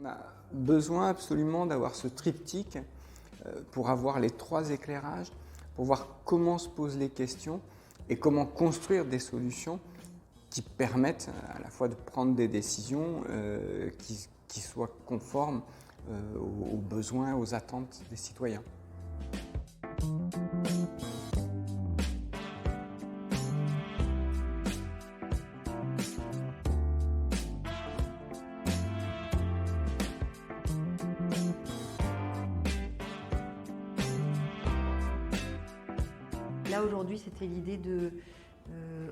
On a besoin absolument d'avoir ce triptyque pour avoir les 3 éclairages, pour voir comment se posent les questions et comment construire des solutions qui permettent à la fois de prendre des décisions qui soient conformes aux besoins, aux attentes des citoyens. Là aujourd'hui, c'était l'idée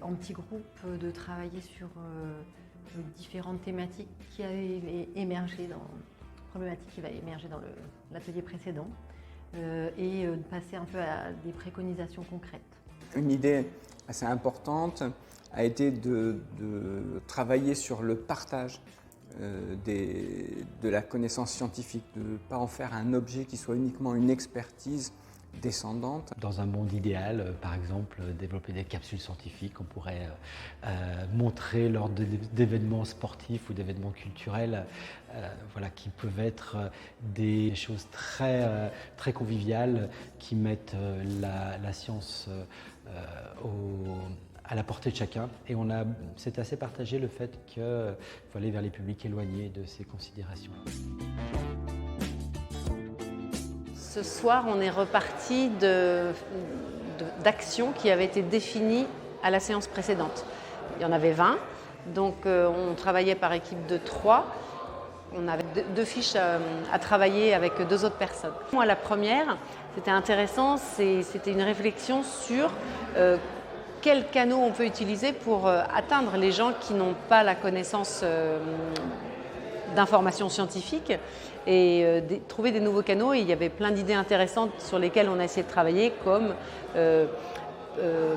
en petit groupe de travailler sur différentes thématiques qui avaient émergé problématiques qui va émerger dans l'atelier précédent et de passer un peu à des préconisations concrètes. Une idée assez importante a été de travailler sur le partage de la connaissance scientifique, de ne pas en faire un objet qui soit uniquement une expertise descendante. Dans un monde idéal, par exemple, développer des capsules scientifiques qu'on pourrait montrer lors d'événements sportifs ou d'événements culturels, voilà, qui peuvent être des choses très conviviales qui mettent la science à la portée de chacun. Et c'est assez partagé le fait qu'il faut aller vers les publics éloignés de ces considérations. Ce soir, on est reparti d'actions qui avaient été définies à la séance précédente. Il y en avait 20, donc on travaillait par équipe de 3. On avait 2 fiches à travailler avec 2 autres personnes. Moi, la première, c'était intéressant, c'était une réflexion sur quels canaux on peut utiliser pour atteindre les gens qui n'ont pas la connaissance d'informations scientifiques et trouver des nouveaux canaux. Et il y avait plein d'idées intéressantes sur lesquelles on a essayé de travailler, comme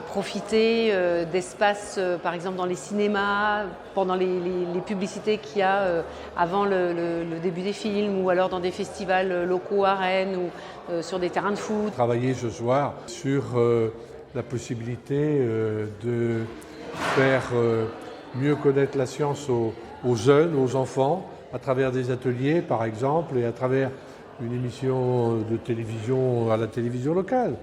profiter d'espaces, par exemple dans les cinémas, pendant les publicités qu'il y a avant le début des films, ou alors dans des festivals locaux à Rennes, ou sur des terrains de foot. Travailler ce soir sur la possibilité de faire mieux connaître la science aux jeunes, aux enfants, à travers des ateliers par exemple, et à travers une émission de télévision à la télévision locale.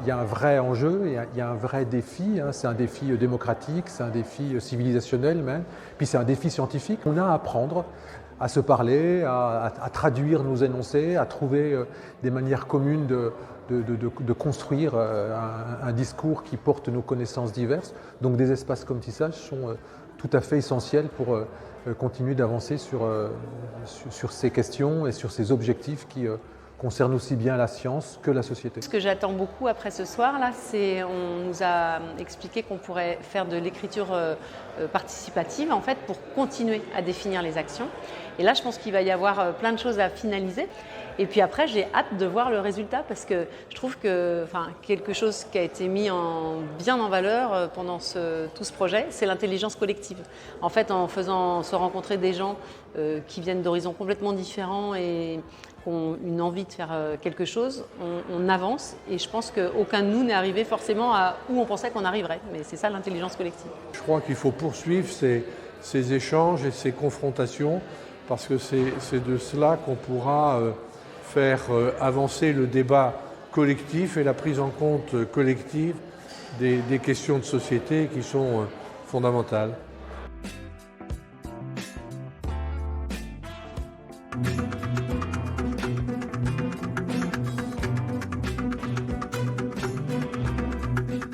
Il y a un vrai enjeu, il y a un vrai défi, c'est un défi démocratique, c'est un défi civilisationnel même, puis c'est un défi scientifique. On a à apprendre à se parler, à traduire nos énoncés, à trouver des manières communes de construire un discours qui porte nos connaissances diverses. Donc des espaces comme tissage sont tout à fait essentiels pour continuer d'avancer sur ces questions et sur ces objectifs qui concernent aussi bien la science que la société. Ce que j'attends beaucoup après ce soir, là, on nous a expliqué qu'on pourrait faire de l'écriture participative en fait, pour continuer à définir les actions. Et là, je pense qu'il va y avoir plein de choses à finaliser. Et puis après, j'ai hâte de voir le résultat, parce que je trouve que quelque chose qui a été mis bien en valeur pendant tout ce projet, c'est l'intelligence collective. En fait, en faisant se rencontrer des gens qui viennent d'horizons complètement différents et qui ont une envie de faire quelque chose, on avance, et je pense qu'aucun de nous n'est arrivé forcément à où on pensait qu'on arriverait. Mais c'est ça l'intelligence collective. Je crois qu'il faut poursuivre ces échanges et ces confrontations, parce que c'est de cela qu'on pourra faire avancer le débat collectif et la prise en compte collective des questions de société qui sont fondamentales.